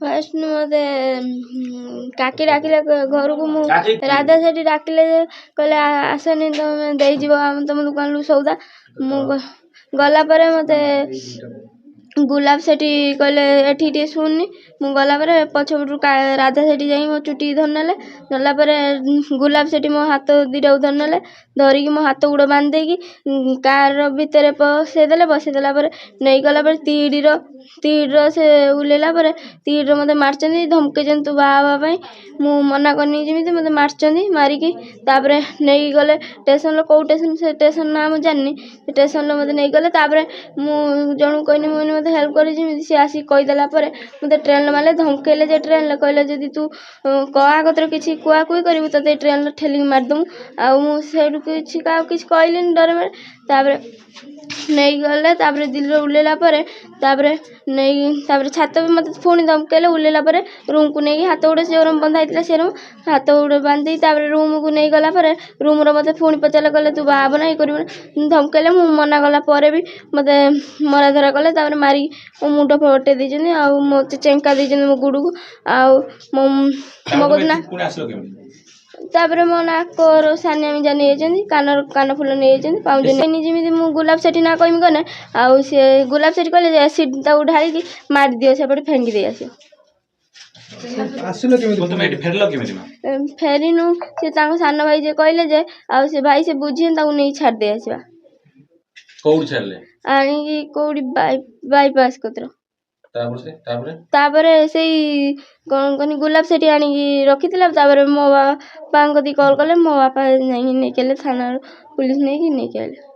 First ମୋତେ କାକି ଡାକିଲେ ଘରକୁ। ମୁଁ ରାଧା ସେଠି ଡାକିଲେ ଯେ କହିଲେ ଆସନି ତମେ ଦେଇଯିବ ତମ ଦୋକାନରୁ ସଉଦା। ମୁଁ ଗଲା ପରେ ମୋତେ ଗୁଲାପ ସେଠି କହିଲେ ଏଠି ଟିକେ ଶୁଣୁନି। ମୁଁ ଗଲା ପରେ ପଛପଟରୁ ରାଧା ସେଠି ଯାଇ ମୋ ଚୁଟି ଧରି ନେଲେ। ଧରିଲା ପରେ ଗୁଲାପ ସେଠି ମୋ ହାତ ଦୁଇଟାକୁ ଧରି ନେଲେ। ଧରିକି ମୋ ହାତ ଗୋଡ଼ ବାନ୍ଧି ଦେଇକି କାର୍ ଭିତରେ ବସେଇଦେଲା ପରେ ନେଇଗଲା ପରେ ତିଡ଼ିର ସେ ଓହ୍ଲେଇଲା ପରେ ତିଡ଼ିର ମୋତେ ମାରିଛନ୍ତି, ଧମକେଇଛନ୍ତି ତୁ ବାହା ହେବା ପାଇଁ। ମୁଁ ମନା କରିନି ଯେମିତି ମୋତେ ମାରିଛନ୍ତି। ମାରିକି ତାପରେ ନେଇକି ଗଲେ ଷ୍ଟେସନ୍ରେ। କେଉଁ ଷ୍ଟେସନ୍ ସେ ଷ୍ଟେସନ୍ ନାଁ ମୁଁ ଜାଣିନି। ସେ ଷ୍ଟେସନ୍ରେ ମୋତେ ନେଇଗଲେ। ତାପରେ ମୁଁ ଜଣକୁ କହିନି ମୋତେ ହେଲ୍ପ କରି ଯେମିତି ସିଏ ଆସିକି କହିଦେଲା ପରେ ମୋତେ ଟ୍ରେନ୍ରେ ମାରିଲେ। ଧମକେଇଲେ ଯେ ଟ୍ରେନ୍ରେ କହିଲେ ଯଦି ତୁ କାହାକତିରେ କିଛି କୁହାକୁହି କରିବୁ ତତେ ଟ୍ରେନ୍ରେ ଠେଲିକି ମାରିଦେବୁ। ଆଉ ମୁଁ ସେଇଠୁ କାହାକୁ କିଛି କହିଲିନି ଡର ମାରେ। ତାପରେ ନେଇକି ଗଲେ। ତାପରେ ଦିଲ୍ଲୀରେ ଓହ୍ଲେଇଲା ପରେ ତାପରେ ଛାତ ବି ମୋତେ ପୁଣି ଧମକେଇଲେ। ଓହ୍ଲେଇଲା ପରେ ରୁମ୍କୁ ନେଇକି ହାତ ଗୋଡ଼ ସେ ରୁମ୍ ବନ୍ଧା ହେଇଥିଲା ସେ ରୁମ୍ ହାତ ଗୋଡ଼ ବାନ୍ଧି ତାପରେ ରୁମ୍କୁ ନେଇଗଲା ପରେ ରୁମ୍ରେ ମୋତେ ପୁଣି ପଚାରିଲେ କହିଲେ ତୁ ବାହା ହେବ ନା ଇଏ କରିବୁ ନା। ଧମକେଇଲେ। ମୁଁ ମନା କଲା ପରେ ବି ମୋତେ ମରାଧରା କଲେ। ତାପରେ ମାରିକି ମୋ ମୁଣ୍ଡ ଫଟେଇ ଦେଇଛନ୍ତି। ଆଉ ମୋତେ ଚେଙ୍କା ଦେଇଛନ୍ତି ମୋ ଗୋଡ଼କୁ। ଆଉ ମୋ କତିନା ତାପରେ ମୋ ନାକର ଛାନିଆ ମିଞ୍ଜା ନେଇଯାଇଛନ୍ତି। କାନଫୁଲ ନେଇଯାଇଛନ୍ତି। ପାଉଁଜି ଯେମିତି ମୁଁ ଗୁଲାପ ସେଠି ନା କହିବି କନେ ଆଉ ସିଏ ଗୁଲାପ ସେଠି କହିଲେ ଯେ ଏସିଡ୍ ତାକୁ ଢାଳିକି ମାରିଦିଅ ସେପଟେ ଫେଙ୍ଗି ଦେଇ ଆସିବ। ଫେରିନୁ ସେ ତାଙ୍କ ସାନ ଭାଇ ଯେ କହିଲେ ଯେ ଆଉ ସେ ଭାଇ ସେ ବୁଝିଛନ୍ତି ତାକୁ ନେଇ ଛାଡ଼ି ଦେଇ ଆସିବା। ଆଣିକି କୋଉଠି ବାଇପାସ୍ କତିର। ତାପରେ ସେଇ କ'ଣ କହନି ଗୁଲାପ ସେଠି ଆଣିକି ରଖିଥିଲା। ତାପରେ ମୋ ବାପାଙ୍କ କତିକି କଲ୍ କଲେ। ମୋ ବାପା ଯାଇକି ନେଇକି ଆଇଲେ ଥାନାରୁ ପୁଲିସ୍ ନେଇକି ଆଇଲେ।